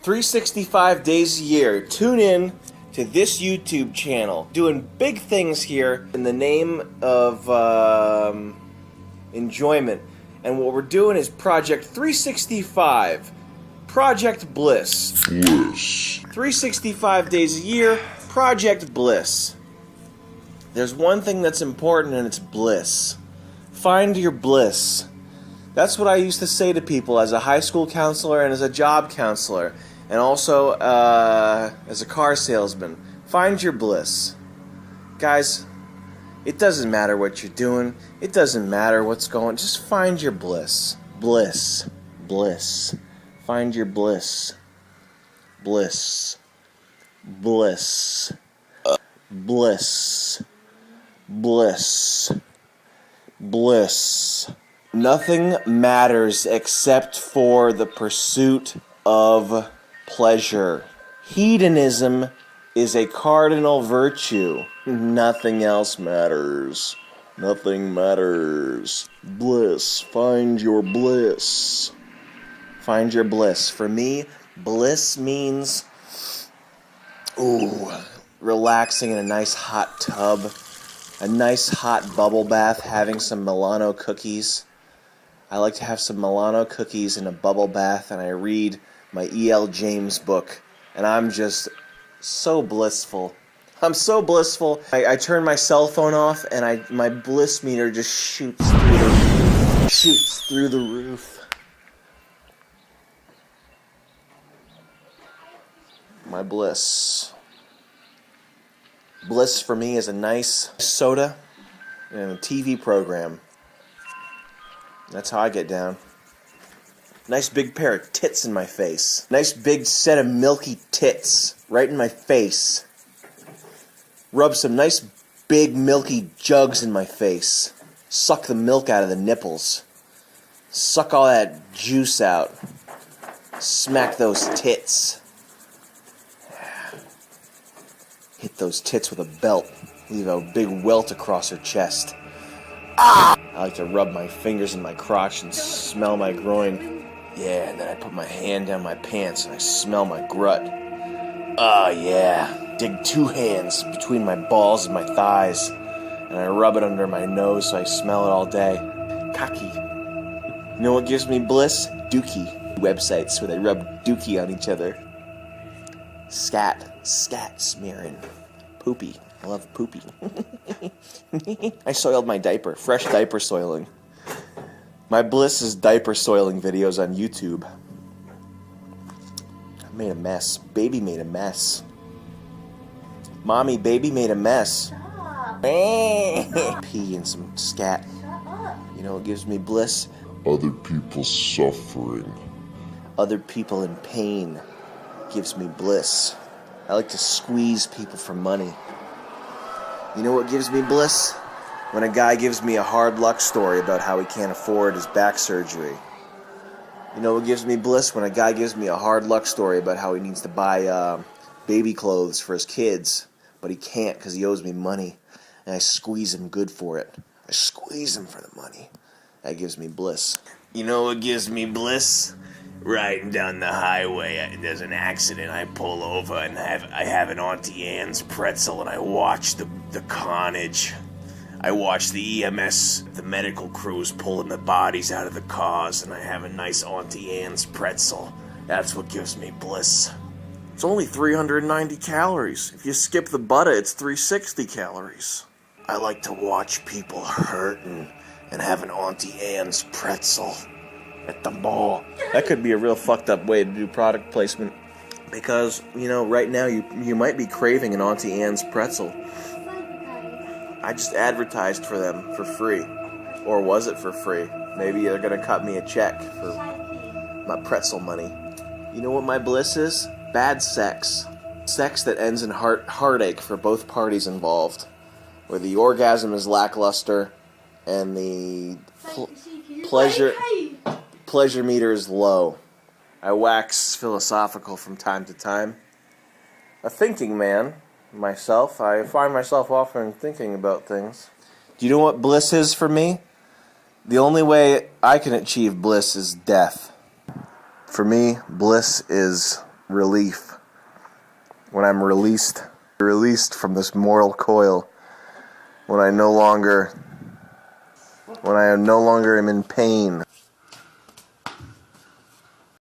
365 days a year. Tune in to this YouTube channel. Doing big things here in the name of enjoyment. And what we're doing is Project 365. Project Bliss. 365 days a year, Project Bliss. There's one thing that's important, and it's bliss. Find your bliss. That's what I used to say to people as a high school counselor and as a job counselor, and also as a car salesman. Find your bliss. Guys, it doesn't matter what you're doing. It doesn't matter what's going on. Just find your bliss. Bliss. Bliss. Find your bliss. Bliss. Bliss. Bliss. Bliss. Bliss. Nothing matters except for the pursuit of pleasure. Hedonism is a cardinal virtue. Nothing else matters. Nothing matters. Bliss. Find your bliss. Find your bliss. For me, bliss means relaxing in a nice hot tub, a nice hot bubble bath, having some Milano cookies. I like to have some Milano cookies in a bubble bath, and I read my E.L. James book, and I'm just so blissful. I'm so blissful. I turn my cell phone off, and my bliss meter just shoots through the roof. My bliss. Bliss for me is a nice soda and a TV program. That's how I get down. Nice big pair of tits in my face. Nice big set of milky tits right in my face. Rub some nice big milky jugs in my face. Suck the milk out of the nipples. Suck all that juice out. Smack those tits. Hit those tits with a belt. Leave a big welt across her chest. Ah! I like to rub my fingers in my crotch and smell my groin. Yeah, and then I put my hand down my pants and I smell my grut. Oh yeah. Dig two hands between my balls and my thighs, and I rub it under my nose so I smell it all day. Cocky. You know what gives me bliss? Dookie. Websites where they rub dookie on each other. Scat smearing. Poopy. I love poopy. I soiled my diaper. Fresh diaper soiling. My bliss is diaper soiling videos on YouTube. I made a mess. Baby made a mess. Mommy, baby made a mess. Pee and some scat. You know what gives me bliss? Other people suffering. Other people in pain gives me bliss. I like to squeeze people for money. You know what gives me bliss? When a guy gives me a hard luck story about how he can't afford his back surgery. You know what gives me bliss? When a guy gives me a hard luck story about how he needs to buy baby clothes for his kids, but he can't because he owes me money, and I squeeze him good for it. I squeeze him for the money. That gives me bliss. You know what gives me bliss? Riding down the highway, there's an accident, I pull over and I have an Auntie Anne's pretzel, and I watch the carnage. I watch the EMS, the medical crews pulling the bodies out of the cars, and I have a nice Auntie Anne's pretzel. That's what gives me bliss. It's only 390 calories. If you skip the butter, it's 360 calories. I like to watch people hurting and have an Auntie Anne's pretzel at the mall. That could be a real fucked up way to do product placement, because, you know, right now you might be craving an Auntie Anne's pretzel. I just advertised for them for free. Or was it for free? Maybe they're gonna cut me a check for my pretzel money. You know what my bliss is? Bad sex. Sex that ends in heartache for both parties involved, where the orgasm is lackluster and the pleasure meter is low. I wax philosophical from time to time. A thinking man, myself. I find myself often thinking about things. Do you know what bliss is for me? The only way I can achieve bliss is death. For me, bliss is relief. When I'm released from this moral coil. When I no longer am in pain.